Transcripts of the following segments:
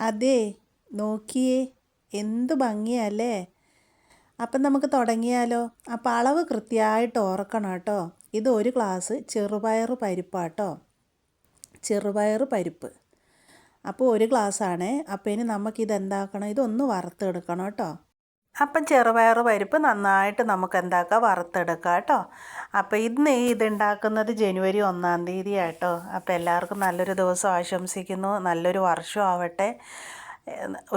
അതെ, നോക്കിയേ, എന്ത് ഭംഗിയല്ലേ. അപ്പം നമുക്ക് തുടങ്ങിയാലോ. അപ്പം അളവ് കൃത്യമായിട്ട് ഓർക്കണം കേട്ടോ. ഇത് ഒരു ഗ്ലാസ് ചെറുപയർ പരിപ്പാട്ടോ, ചെറുപയർ പരിപ്പ്. അപ്പോൾ ഒരു ഗ്ലാസ്സാണേ. അപ്പോൾ ഇനി നമുക്കിത് എന്താക്കണം, ഇതൊന്ന് വറുത്തെടുക്കണം കേട്ടോ. അപ്പം ചെറുപയർ പരിപ്പ് നന്നായിട്ട് നമുക്ക് എന്താക്കാം, വറുത്തെടുക്കാം കേട്ടോ. അപ്പോൾ ഇന്ന് ഇതുണ്ടാക്കുന്നത് ജനുവരി 1-ാം തീയതി ആട്ടോ. അപ്പോൾ എല്ലാവർക്കും നല്ലൊരു ദിവസം ആശംസിക്കുന്നു. നല്ലൊരു വർഷം ആവട്ടെ,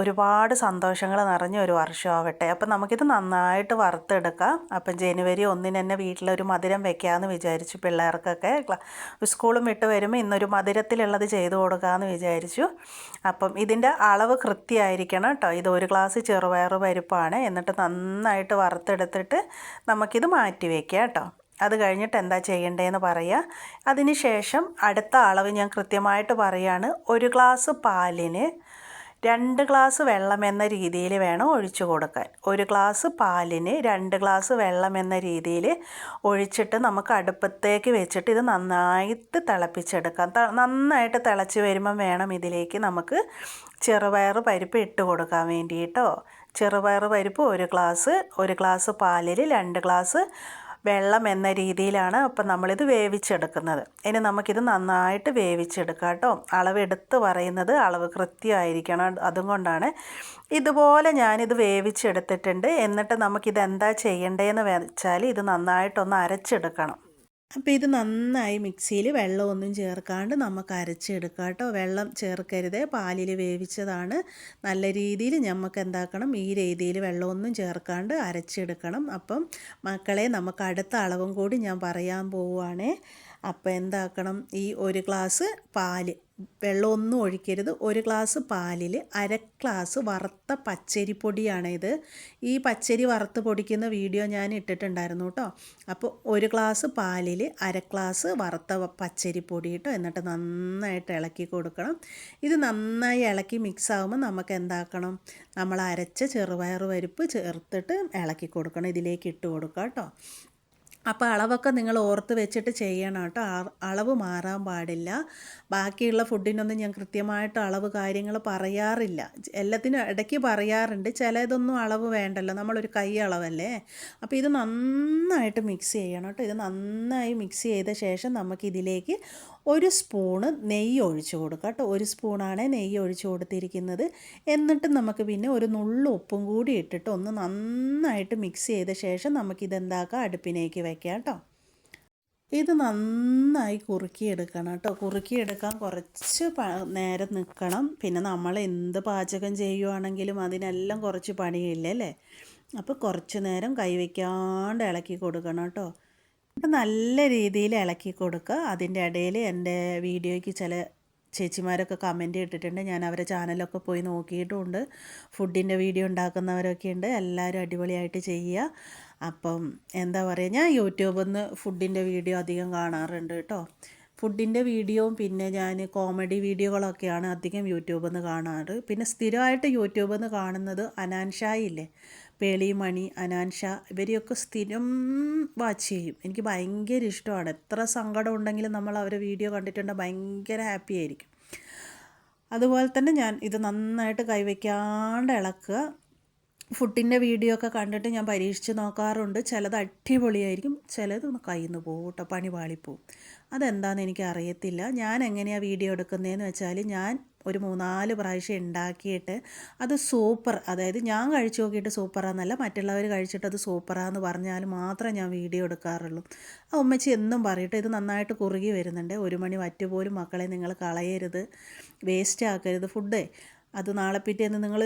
ഒരുപാട് സന്തോഷങ്ങൾ നിറഞ്ഞ ഒരു വർഷം ആവട്ടെ. അപ്പം നമുക്കിത് നന്നായിട്ട് വറുത്തെടുക്കാം. അപ്പം ജനുവരി 1-ന് തന്നെ വീട്ടിലൊരു മധുരം വെക്കാമെന്ന് വിചാരിച്ചു. പിള്ളേർക്കൊക്കെ സ്കൂളും വിട്ട് വരുമ്പോൾ ഇന്നൊരു മധുരത്തിലുള്ളത് ചെയ്തു കൊടുക്കാമെന്ന് വിചാരിച്ചു. അപ്പം ഇതിൻ്റെ അളവ് കൃത്യമായിരിക്കണം കേട്ടോ. ഇത് ഒരു ഗ്ലാസ് ചെറുപയർ പരിപ്പാണ്. എന്നിട്ട് നന്നായിട്ട് വറുത്തെടുത്തിട്ട് നമുക്കിത് മാറ്റി വയ്ക്കാം കേട്ടോ. അത് കഴിഞ്ഞിട്ട് എന്താ ചെയ്യേണ്ടതെന്ന് പറയുക. അതിന് ശേഷം അടുത്ത അളവ് ഞാൻ കൃത്യമായിട്ട് പറയുകയാണ്. ഒരു ഗ്ലാസ് പാലിന് 2 ഗ്ലാസ് വെള്ളം എന്ന രീതിയിൽ വേണം ഒഴിച്ചു കൊടുക്കാൻ. ഒരു ഗ്ലാസ് പാലിന് 2 ഗ്ലാസ് വെള്ളം എന്ന രീതിയിൽ ഒഴിച്ചിട്ട് നമുക്ക് അടുപ്പത്തേക്ക് വെച്ചിട്ട് ഇത് നന്നായിട്ട് തിളപ്പിച്ചെടുക്കാം. നന്നായിട്ട് തിളച്ച് വരുമ്പം വേണം ഇതിലേക്ക് നമുക്ക് ചെറുപയർ പരിപ്പ് ഇട്ട് കൊടുക്കാൻ വേണ്ടിയിട്ടോ. ചെറുപയർ പരിപ്പ് ഒരു ഗ്ലാസ് പാലിൽ 2 ഗ്ലാസ് വെള്ളം എന്ന രീതിയിലാണ് അപ്പം നമ്മളിത് വേവിച്ചെടുക്കുന്നത്. ഇനി നമുക്കിത് നന്നായിട്ട് വേവിച്ചെടുക്കാം കേട്ടോ. അളവെടുത്ത് പറയുന്നത് അളവ് കൃത്യമായിരിക്കണം. അതുകൊണ്ടാണ് ഇതുപോലെ ഞാനിത് വേവിച്ചെടുത്തിട്ടുണ്ട്. എന്നിട്ട് നമുക്കിത് എന്താ ചെയ്യേണ്ടതെന്ന് വെച്ചാൽ ഇത് നന്നായിട്ടൊന്ന് അരച്ചെടുക്കണം. അപ്പോൾ ഇത് നന്നായി മിക്സിയിൽ വെള്ളമൊന്നും ചേർക്കാണ്ട് നമുക്ക് അരച്ചെടുക്കാം കേട്ടോ. വെള്ളം ചേർക്കരുത്, പാലിൽ വേവിച്ചതാണ്. നല്ല രീതിയിൽ നമുക്ക് എന്താക്കണം, ഈ രീതിയിൽ വെള്ളമൊന്നും ചേർക്കാണ്ട് അരച്ചെടുക്കണം. അപ്പം മക്കളെ, നമുക്ക് അടുത്ത അളവും കൂടി ഞാൻ പറയാൻ പോവുകയാണേ. അപ്പോൾ എന്താക്കണം, ഈ ഒരു ഗ്ലാസ് പാല്, വെള്ളമൊന്നും ഒഴിക്കരുത്, ഒരു ഗ്ലാസ് പാലിൽ 1/2 ഗ്ലാസ് വറുത്ത പച്ചരിപ്പൊടിയാണ് ഇത്. ഈ പച്ചരി വറുത്ത് പൊടിക്കുന്ന വീഡിയോ ഞാൻ ഇട്ടിട്ടുണ്ടായിരുന്നു കേട്ടോ. അപ്പോൾ ഒരു ഗ്ലാസ് പാലിൽ 1/2 ഗ്ലാസ് വറുത്ത പച്ചരിപ്പൊടി കേട്ടോ. എന്നിട്ട് നന്നായിട്ട് ഇളക്കി കൊടുക്കണം. ഇത് നന്നായി ഇളക്കി മിക്സ് ആകുമ്പോൾ നമുക്ക് എന്താക്കണം, നമ്മൾ അരച്ച ചെറുപയർ പരിപ്പ് ചേർത്തിട്ട് ഇളക്കി കൊടുക്കണം. ഇതിലേക്ക് ഇട്ട് കൊടുക്കാം കേട്ടോ. അപ്പോൾ അളവൊക്കെ നിങ്ങൾ ഓർത്ത് വെച്ചിട്ട് ചെയ്യണം കേട്ടോ. അളവ് മാറാൻ പാടില്ല. ബാക്കിയുള്ള ഫുഡിനൊന്നും ഞാൻ കൃത്യമായിട്ട് അളവ് കാര്യങ്ങൾ പറയാറില്ല. എല്ലാത്തിനും ഇടയ്ക്ക് പറയാറുണ്ട്. ചിലതൊന്നും അളവ് വേണ്ടല്ലോ, നമ്മളൊരു കൈ അളവല്ലേ. അപ്പോൾ ഇത് നന്നായിട്ട് മിക്സ് ചെയ്യണം കേട്ടോ. ഇത് നന്നായി മിക്സ് ചെയ്ത ശേഷം നമുക്കിതിലേക്ക് 1 സ്പൂണ് നെയ്യ് ഒഴിച്ച് കൊടുക്കാം കേട്ടോ. 1 സ്പൂണാണ് നെയ്യ് ഒഴിച്ച് കൊടുത്തിരിക്കുന്നത്. എന്നിട്ട് നമുക്ക് പിന്നെ ഒരു നുള്ളു ഉപ്പും കൂടി ഇട്ടിട്ട് ഒന്ന് നന്നായിട്ട് മിക്സ് ചെയ്ത ശേഷം നമുക്കിതെന്താക്കാം, അടുപ്പിലേക്ക് വെക്കാം കേട്ടോ. ഇത് നന്നായി കുറുക്കിയെടുക്കണം കേട്ടോ. കുറുക്കിയെടുക്കാൻ കുറച്ച് നേരം നിൽക്കണം. പിന്നെ നമ്മൾ എന്ത് പാചകം ചെയ്യുവാണെങ്കിലും അതിനെല്ലാം കുറച്ച് പണിയില്ലേ അല്ലേ. അപ്പോൾ കുറച്ച് നേരം കൈവയ്ക്കാണ്ട് ഇളക്കി കൊടുക്കണം കേട്ടോ. അപ്പം നല്ല രീതിയിൽ ഇളക്കി കൊടുക്കുക. അതിൻ്റെ ഇടയിൽ എൻ്റെ വീഡിയോയ്ക്ക് ചില ചേച്ചിമാരൊക്കെ കമൻറ്റ് ഇട്ടിട്ടുണ്ട്. ഞാൻ അവരെ ചാനലൊക്കെ പോയി നോക്കിയിട്ടുമുണ്ട്. ഫുഡിൻ്റെ വീഡിയോ ഉണ്ടാക്കുന്നവരൊക്കെ ഉണ്ട്. എല്ലാവരും അടിപൊളിയായിട്ട് ചെയ്യുക. അപ്പം എന്താ പറയുക, ഞാൻ യൂട്യൂബിൽ നിന്ന് ഫുഡിൻ്റെ വീഡിയോ അധികം കാണാറുണ്ട് കേട്ടോ. ഫുഡിൻ്റെ വീഡിയോയും പിന്നെ ഞാൻ കോമഡി വീഡിയോകളൊക്കെയാണ് അധികം യൂട്യൂബിൽ നിന്ന് കാണാറ്. പിന്നെ സ്ഥിരമായിട്ട് യൂട്യൂബിൽ നിന്ന് കാണുന്നത് അനാൻഷായി ഇല്ലേ, പേളിമണി, അനാൻഷ, ഇവരെയൊക്കെ സ്ഥിരം വാച്ച് ചെയ്യും. എനിക്ക് ഭയങ്കര ഇഷ്ടമാണ്. എത്ര സങ്കടം ഉണ്ടെങ്കിലും നമ്മൾ അവരെ വീഡിയോ കണ്ടിട്ടുണ്ടെങ്കിൽ ഭയങ്കര ഹാപ്പി ആയിരിക്കും. അതുപോലെ തന്നെ ഞാൻ ഇത് നന്നായിട്ട് കൈവയ്ക്കാണ്ട് ഇളക്കുക. ഫുഡിൻ്റെ വീഡിയോ ഒക്കെ കണ്ടിട്ട് ഞാൻ പരീക്ഷിച്ച് നോക്കാറുണ്ട്. ചിലത് അടിപൊളിയായിരിക്കും, ചിലത് കയ്യിൽ നിന്ന് പോകും കേട്ടോ, പണി പാളിപ്പോവും. അതെന്താണെന്ന് എനിക്ക് അറിയത്തില്ല. ഞാൻ എങ്ങനെയാണ് വീഡിയോ എടുക്കുന്നതെന്ന് വെച്ചാൽ, ഞാൻ ഒരു 3-4 പ്രാവശ്യം ഉണ്ടാക്കിയിട്ട് അത് സൂപ്പർ, അതായത് ഞാൻ കഴിച്ചു നോക്കിയിട്ട് സൂപ്പറാന്നല്ല, മറ്റുള്ളവർ കഴിച്ചിട്ട് അത് സൂപ്പറാന്ന് പറഞ്ഞാൽ മാത്രമേ ഞാൻ വീഡിയോ എടുക്കാറുള്ളൂ. ആ ഉമ്മച്ചി എന്നും പറയട്ടെ, ഇത് നന്നായിട്ട് കുറുകി വരുന്നുണ്ട്. 1 മണി വറ്റ് പോലും മക്കളെ നിങ്ങൾ കളയരുത്, വേസ്റ്റ് ആക്കരുത് ഫുഡ്. അത് നാളെ പിറ്റേന്ന് നിങ്ങൾ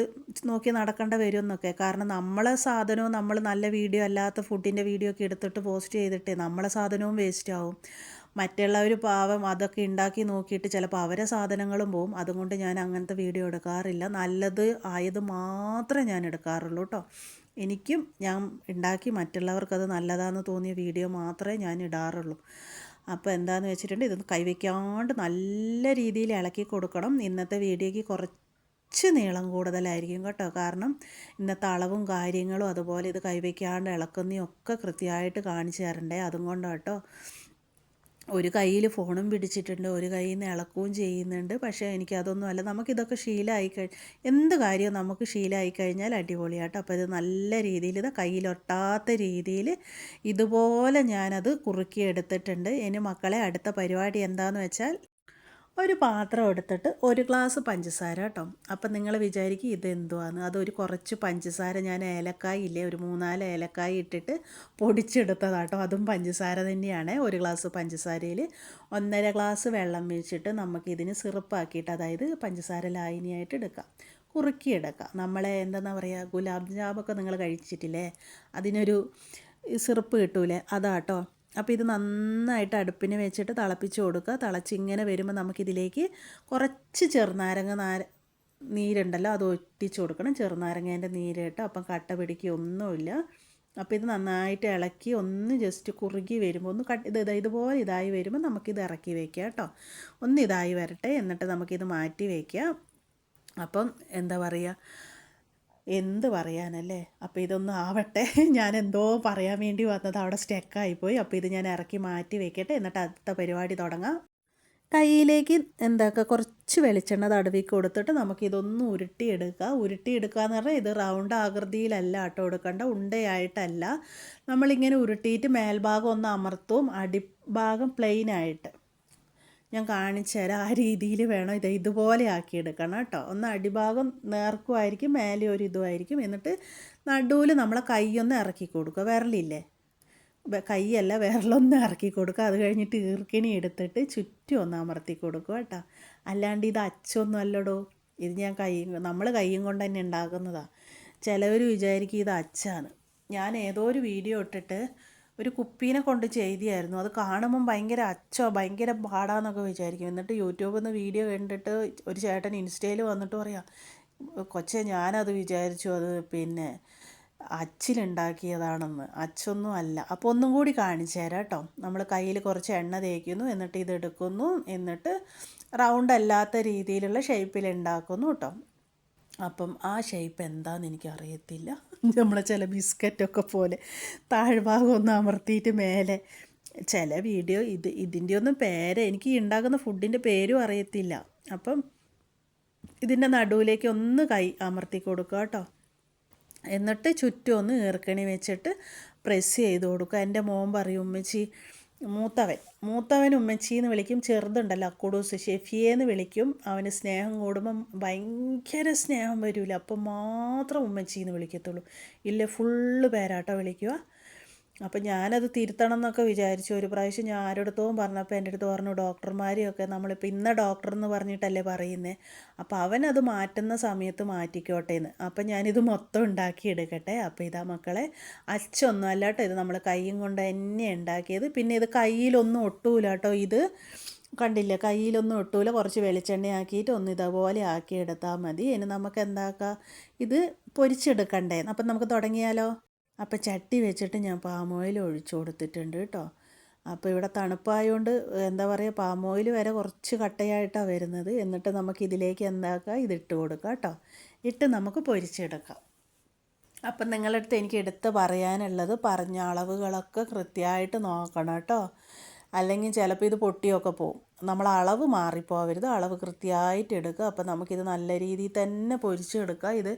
നോക്കി നടക്കേണ്ട വരുമെന്നൊക്കെ. കാരണം നമ്മളെ സാധനവും, നമ്മൾ നല്ല വീഡിയോ അല്ലാത്ത ഫുഡിൻ്റെ വീഡിയോ ഒക്കെ എടുത്തിട്ട് പോസ്റ്റ് ചെയ്തിട്ട് നമ്മളെ സാധനവും വേസ്റ്റ് ആവും. മറ്റുള്ളവർ പാവം അതൊക്കെ ഉണ്ടാക്കി നോക്കിയിട്ട് ചിലപ്പോൾ അവരെ സാധനങ്ങളും പോവും. അതുകൊണ്ട് ഞാൻ അങ്ങനത്തെ വീഡിയോ എടുക്കാറില്ല. നല്ലത് ആയത് മാത്രമേ ഞാൻ എടുക്കാറുള്ളൂ കേട്ടോ. എനിക്കും ഞാൻ ഉണ്ടാക്കി മറ്റുള്ളവർക്കത് നല്ലതാണെന്ന് തോന്നിയ വീഡിയോ മാത്രമേ ഞാൻ ഇടാറുള്ളൂ. അപ്പോൾ എന്താണെന്ന് വെച്ചിട്ടുണ്ടെങ്കിൽ ഇതൊന്ന് കൈവയ്ക്കാണ്ട് നല്ല രീതിയിൽ ഇളക്കി കൊടുക്കണം. ഇന്നത്തെ വീഡിയോയ്ക്ക് കുറച്ച് നീളം കൂടുതലായിരിക്കും കേട്ടോ. കാരണം ഇന്നത്തെ അളവും കാര്യങ്ങളും അതുപോലെ ഇത് കൈവയ്ക്കാണ്ട് ഇളക്കുന്നതും ഒക്കെ കൃത്യമായിട്ട് കാണിച്ചു തരണ്ടേ, അതും കൊണ്ടാണ് കേട്ടോ. ഒരു കയ്യിൽ ഫോണും പിടിച്ചിട്ടുണ്ട്, ഒരു കയ്യിൽ നിന്ന് ഇളക്കുകയും ചെയ്യുന്നുണ്ട്. പക്ഷേ എനിക്കതൊന്നുമല്ല, നമുക്കിതൊക്കെ ശീലമായി എന്ത് കാര്യവും നമുക്ക് ശീലമായി കഴിഞ്ഞാൽ അടിപൊളിയാട്ടോ. അപ്പോൾ ഇത് നല്ല രീതിയിൽ ഇത് കയ്യിലൊട്ടാത്ത രീതിയിൽ ഇതുപോലെ ഞാനത് കുറുക്കിയെടുത്തിട്ടുണ്ട്. ഇനി മക്കളെ അടുത്ത പരിപാടി എന്താണെന്ന് വെച്ചാൽ ഒരു പാത്രം എടുത്തിട്ട് ഒരു ഗ്ലാസ് പഞ്ചസാര കേട്ടോ. അപ്പം നിങ്ങൾ വിചാരിക്കും ഇതെന്തുവാന്ന്. അതൊരു കുറച്ച് പഞ്ചസാര ഞാൻ ഏലക്കായ ഇല്ലേ, ഒരു 3-4 ഏലക്കായ ഇട്ടിട്ട് പൊടിച്ചെടുത്തതാട്ടോ. അതും പഞ്ചസാര തന്നെയാണ്. ഒരു ഗ്ലാസ് പഞ്ചസാരയിൽ 1.5 ഗ്ലാസ് വെള്ളം ഒഴിച്ചിട്ട് നമുക്കിതിന് സിറപ്പാക്കിയിട്ട്, അതായത് പഞ്ചസാര ലായനിയായിട്ട് എടുക്കാം, കുറുക്കിയെടുക്കാം. നമ്മളെ എന്താ പറയുക, ഗുലാബ് ജാമൊക്കെ നിങ്ങൾ കഴിച്ചിട്ടില്ലേ, അതിനൊരു സിറപ്പ് കിട്ടൂലേ, അതാട്ടോ. അപ്പോൾ ഇത് നന്നായിട്ട് അടുപ്പിന് വെച്ചിട്ട് തിളപ്പിച്ച് കൊടുക്കുക. തിളച്ചിങ്ങനെ വരുമ്പോൾ നമുക്കിതിലേക്ക് കുറച്ച് ചെറുനാരങ്ങ നീരുണ്ടല്ലോ, അത് ഒറ്റിച്ച് കൊടുക്കണം. ചെറുനാരങ്ങേൻ്റെ നീരിട്ട്, അപ്പം കട്ട പിടിക്കുകയൊന്നുമില്ല. അപ്പോൾ ഇത് നന്നായിട്ട് ഇളക്കി ഒന്ന് ജസ്റ്റ് കുറുകി വരുമ്പോൾ ഒന്ന് ഇതുപോലെ ഇതായി വരുമ്പോൾ നമുക്കിത് ഇറക്കി വയ്ക്കുക കേട്ടോ. ഒന്ന് ഇതായി വരട്ടെ, എന്നിട്ട് നമുക്കിത് മാറ്റി വയ്ക്കുക. അപ്പം എന്താ പറയുക, എന്ത് പറയാനല്ലേ. അപ്പോൾ ഇതൊന്നും ആവട്ടെ, ഞാൻ എന്തോ പറയാൻ വേണ്ടി വന്നത് അവിടെ സ്റ്റക്കായിപ്പോയി. അപ്പോൾ ഇത് ഞാൻ ഇറക്കി മാറ്റി വെക്കട്ടെ, എന്നിട്ട് അടുത്ത പരിപാടി തുടങ്ങാം. കയ്യിലേക്ക് കുറച്ച് വെളിച്ചെണ്ണ തടവി കൊടുത്തിട്ട് നമുക്കിതൊന്ന് ഉരുട്ടിയെടുക്കുക എന്ന് പറഞ്ഞാൽ ഇത് റൗണ്ട് ആകൃതിയിലല്ല കേട്ടോ എടുക്കേണ്ട, ഉണ്ടയായിട്ടല്ല. നമ്മളിങ്ങനെ ഉരുട്ടിയിട്ട് മേൽഭാഗം ഒന്ന് അമർത്തും, അടിഭാഗം പ്ലെയിനായിട്ട് ഞാൻ കാണിച്ചു തരാം. ആ രീതിയിൽ വേണം ഇതുപോലെ ആക്കിയെടുക്കണം കേട്ടോ. ഒന്ന് അടിഭാഗം നേർക്കുമായിരിക്കും, മേലെ ഒരു ഇതുമായിരിക്കും. എന്നിട്ട് നടുവിൽ നമ്മളെ കൈയൊന്ന് ഇറക്കി കൊടുക്കുക, വിരലില്ലേ, കൈയല്ല വിരലൊന്ന് ഇറക്കി കൊടുക്കുക. അത് കഴിഞ്ഞിട്ട് ഈർക്കിണി എടുത്തിട്ട് ചുറ്റും ഒന്ന് അമർത്തി കൊടുക്കുക കേട്ടോ. അല്ലാണ്ട് ഇത് അച്ചൊന്നും അല്ലടോ, ഇത് ഞാൻ നമ്മൾ കൈയും കൊണ്ട് തന്നെ ഉണ്ടാക്കുന്നതാണ്. ചിലവർ വിചാരിക്കും ഇത് അച്ചാണ്. ഞാൻ ഏതോ ഒരു വീഡിയോ ഇട്ടിട്ട് ഒരു കുപ്പീനെ കൊണ്ട് ചെയ്തിയായിരുന്നു. അത് കാണുമ്പം ഭയങ്കര അച്ചോ ഭയങ്കര പാടാന്നൊക്കെ വിചാരിക്കും. എന്നിട്ട് യൂട്യൂബിൽ നിന്ന് വീഡിയോ കണ്ടിട്ട് ഒരു ചേട്ടൻ ഇൻസ്റ്റയിൽ വന്നിട്ട് പറയാം, കൊച്ചേ ഞാനത് വിചാരിച്ചു അത് പിന്നെ അച്ചിലുണ്ടാക്കിയതാണെന്ന്. അച്ചൊന്നും അല്ല. അപ്പോൾ ഒന്നും കൂടി കാണിച്ചു തരാം കേട്ടോ. നമ്മൾ കയ്യിൽ കുറച്ച് എണ്ണ തേക്കുന്നു, എന്നിട്ട് ഇതെടുക്കുന്നു, എന്നിട്ട് റൗണ്ട് അല്ലാത്ത രീതിയിലുള്ള ഷേപ്പിൽ ഉണ്ടാക്കുന്നു കേട്ടോ. അപ്പം ആ ഷേപ്പ് എന്താണെന്ന് എനിക്കറിയത്തില്ല. നമ്മളെ ചില ബിസ്ക്കറ്റൊക്കെ പോലെ താഴ്ഭാഗം ഒന്ന് അമർത്തിയിട്ട് മേലെ ചില വീഡിയോ ഇതിൻ്റെ ഒന്നും എനിക്ക് ഉണ്ടാക്കുന്ന ഫുഡിൻ്റെ പേരും അറിയത്തില്ല. അപ്പം ഇതിൻ്റെ നടുവിലേക്ക് ഒന്ന് കൈ അമർത്തി കൊടുക്കുക കേട്ടോ. എന്നിട്ട് ചുറ്റും ഒന്ന് ഈർക്കണി വെച്ചിട്ട് പ്രസ് ചെയ്ത് കൊടുക്കുക. എൻ്റെ മോൻ പറയും, ഉമ്മച്ചി മൂത്തവൻ ഉമ്മച്ചിന്ന് വിളിക്കും, ചെറുതുണ്ടല്ലോ അക്കുടൂസ് ഷെഫിയേന്ന് വിളിക്കും. അവന് സ്നേഹം കൂടുമ്പം ഭയങ്കര സ്നേഹം വരില്ല, അപ്പം മാത്രം ഉമ്മച്ചിന്ന് വിളിക്കത്തുള്ളൂ. ഇല്ല ഫുള്ള് പേരാട്ടോ വിളിക്കുക. അപ്പം ഞാനത് തിരുത്തണം എന്നൊക്കെ വിചാരിച്ചു. ഒരു പ്രാവശ്യം ഞാൻ ആരോടത്തോളം പറഞ്ഞപ്പോൾ എൻ്റെ അടുത്ത് പറഞ്ഞു, ഡോക്ടർമാരെയൊക്കെ നമ്മളിപ്പോൾ ഇന്ന ഡോക്ടർ എന്ന് പറഞ്ഞിട്ടല്ലേ പറയുന്നത്, അപ്പോൾ അവനത് മാറ്റുന്ന സമയത്ത് മാറ്റിക്കോട്ടെ എന്ന്. അപ്പം ഞാനിത് മൊത്തം ഉണ്ടാക്കിയെടുക്കട്ടെ. അപ്പോൾ ഇതാ മക്കളെ, അച്ചൊന്നും അല്ല കേട്ടോ, ഇത് നമ്മൾ കൈയും കൊണ്ട് തന്നെ ഉണ്ടാക്കിയത്. പിന്നെ ഇത് കയ്യിലൊന്നും ഒട്ടൂല കേട്ടോ. ഇത് കണ്ടില്ലേ, കയ്യിലൊന്നും ഒട്ടൂല. കുറച്ച് വെളിച്ചെണ്ണയാക്കിയിട്ട് ഒന്ന് ഇതുപോലെ ആക്കിയെടുത്താൽ മതി. ഇനി നമുക്ക് എന്താക്കാം, ഇത് പൊരിച്ചെടുക്കണ്ടേ. അപ്പം നമുക്ക് തുടങ്ങിയാലോ. അപ്പോൾ ചട്ടി വെച്ചിട്ട് ഞാൻ പാം ഓയിൽ ഒഴിച്ചു കൊടുത്തിട്ടുണ്ട് കേട്ടോ. അപ്പോൾ ഇവിടെ തണുപ്പായതുകൊണ്ട് എന്താ പറയുക, പാം ഓയിൽ വരെ കുറച്ച് കട്ടയായിട്ടാണ് വരുന്നത്. എന്നിട്ട് നമുക്ക് ഇതിലേക്ക് ഇതിട്ട് കൊടുക്കാം കേട്ടോ. ഇട്ട് നമുക്ക് പൊരിച്ചെടുക്കാം. അപ്പം നിങ്ങളുടെ അടുത്ത് എനിക്ക് എടുത്ത് പറയാനുള്ളത്, പറഞ്ഞ അളവുകളൊക്കെ കൃത്യമായിട്ട് നോക്കണം കേട്ടോ. അല്ലെങ്കിൽ ചിലപ്പോൾ ഇത് പൊട്ടിയൊക്കെ പോവും. നമ്മൾ അളവ് മാറിപ്പോവരുത്, അളവ് കൃത്യമായിട്ട് എടുക്കുക. അപ്പോൾ നമുക്കിത് നല്ല രീതിയിൽ തന്നെ പൊരിച്ചെടുക്കാം.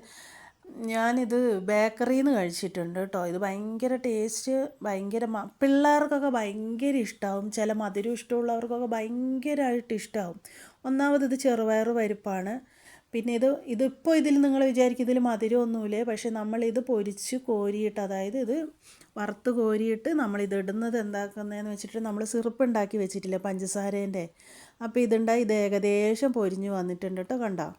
ഞാനിത് ബേക്കറിയിൽ നിന്ന് കഴിച്ചിട്ടുണ്ട് കേട്ടോ. ഇത് ഭയങ്കര ടേസ്റ്റ്, ഭയങ്കര പിള്ളേർക്കൊക്കെ ഭയങ്കര ഇഷ്ടമാവും. ചില മധുരം ഇഷ്ടമുള്ളവർക്കൊക്കെ ഭയങ്കരമായിട്ട് ഇഷ്ടമാവും. ഒന്നാമത് ഇത് ചെറുപയർ പരിപ്പാണ്. പിന്നെ ഇതിപ്പോൾ ഇതിൽ നിങ്ങൾ വിചാരിക്കും ഇതിൽ മധുരമൊന്നുമില്ലേ, പക്ഷേ നമ്മളിത് പൊരിച്ച് കോരിയിട്ട്, അതായത് ഇത് വറുത്ത് കോരിയിട്ട് നമ്മളിത് ഇടുന്നത് എന്താക്കുന്നതെന്ന് വെച്ചിട്ട്, നമ്മൾ സിറപ്പ് ഉണ്ടാക്കി വെച്ചിട്ടില്ലേ പഞ്ചസാരേൻ്റെ, അപ്പോൾ ഇത് ഏകദേശം പൊരിഞ്ഞ് വന്നിട്ടുണ്ട് കേട്ടോ. കണ്ടോ,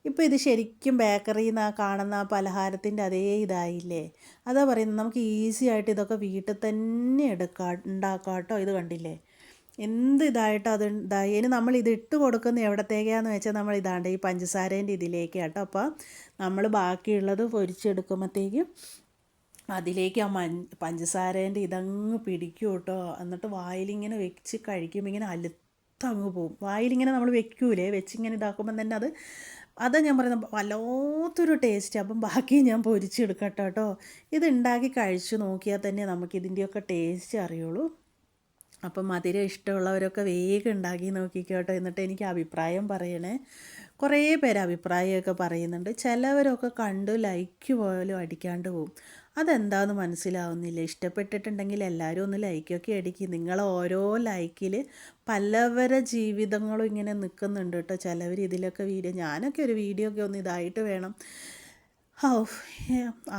ഇപ്പോൾ ഇത് ശരിക്കും ബേക്കറിയിൽ നിന്ന് കാണുന്ന പലഹാരത്തിൻ്റെ അതേ ഇതായില്ലേ. അതാ പറയുന്നത്, നമുക്ക് ഈസി ആയിട്ട് ഇതൊക്കെ വീട്ടിൽ തന്നെ ഉണ്ടാക്കാം കേട്ടോ. ഇത് കണ്ടില്ലേ, എന്ത് ഇതായിട്ടോ അത് ഇതായി. ഇനി നമ്മൾ ഇത് ഇട്ട് കൊടുക്കുന്ന എവിടത്തേക്കാന്ന് വെച്ചാൽ, നമ്മൾ ഇതാണ്ട് ഈ പഞ്ചസാരേൻ്റെ ഇതിലേക്ക് കേട്ടോ. അപ്പോൾ നമ്മൾ ബാക്കിയുള്ളത് പൊരിച്ചെടുക്കുമ്പോഴത്തേക്കും അതിലേക്ക് ആ പഞ്ചസാരേൻ്റെ ഇതങ്ങ് പിടിക്കും കേട്ടോ. എന്നിട്ട് വായിലിങ്ങനെ വെച്ച് കഴിക്കുമ്പോൾ ഇങ്ങനെ അലുത്തങ്ങ് പോവും. വായിലിങ്ങനെ നമ്മൾ വെക്കൂലേ, വെച്ചിങ്ങനെ ഇതാക്കുമ്പം തന്നെ അതാ ഞാൻ പറയുന്നത്, വല്ലാത്തൊരു ടേസ്റ്റ്. അപ്പം ബാക്കി ഞാൻ പൊരിച്ചെടുക്കട്ടോ കേട്ടോ. ഇത് ഉണ്ടാക്കി കഴിച്ചു നോക്കിയാൽ തന്നെ നമുക്കിതിൻ്റെയൊക്കെ ടേസ്റ്റ് അറിയുള്ളൂ. അപ്പം മധുരം ഇഷ്ടമുള്ളവരൊക്കെ വേഗം ഉണ്ടാക്കി നോക്കിക്കോട്ടോ, എന്നിട്ട് എനിക്ക് അഭിപ്രായം പറയണേ. കുറേ പേര് അഭിപ്രായമൊക്കെ പറയുന്നുണ്ട്. ചിലവരൊക്കെ കണ്ട് ലൈക്ക് പോലും അടിക്കാണ്ട് പോവും. അതെന്താണെന്ന് മനസ്സിലാവുന്നില്ല. ഇഷ്ടപ്പെട്ടിട്ടുണ്ടെങ്കിൽ എല്ലാവരും ഒന്ന് ലൈക്കൊക്കെ അടിക്കും. നിങ്ങൾ ഓരോ ലൈക്കിൽ പലവരെ ജീവിതങ്ങളും ഇങ്ങനെ നിൽക്കുന്നുണ്ട് കേട്ടോ. ചിലവർ ഇതിലൊക്കെ വീഡിയോ, ഞാനൊക്കെ ഒരു വീഡിയോ ഒക്കെ ഒന്ന് ഇതായിട്ട് വേണം. ഔ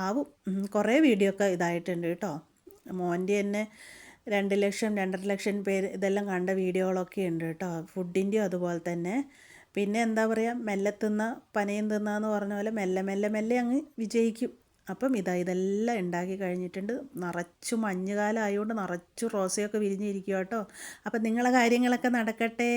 ആവും. കുറേ വീഡിയോ ഒക്കെ ഇതായിട്ടുണ്ട് കേട്ടോ. മോൻ്റെ തന്നെ 2 ലക്ഷം 2.5 ലക്ഷം പേര് ഇതെല്ലാം കണ്ട വീഡിയോകളൊക്കെ ഉണ്ട് കേട്ടോ. ഫുഡിൻ്റെയും അതുപോലെ തന്നെ. പിന്നെ എന്താ പറയുക, മെല്ലെ തിന്ന പനയും തിന്നാന്ന് പറഞ്ഞ പോലെ മെല്ലെ മെല്ലെ മെല്ലെ അങ്ങ് വിജയിക്കും. അപ്പം ഇതെല്ലാം ഉണ്ടാക്കി കഴിഞ്ഞിട്ടുണ്ട്. നിറച്ചു മഞ്ഞുകാലം ആയതുകൊണ്ട് നിറച്ചു റോസയൊക്കെ വിരിഞ്ഞിരിക്കുക കേട്ടോ. അപ്പം നിങ്ങളെ കാര്യങ്ങളൊക്കെ നടക്കട്ടെ.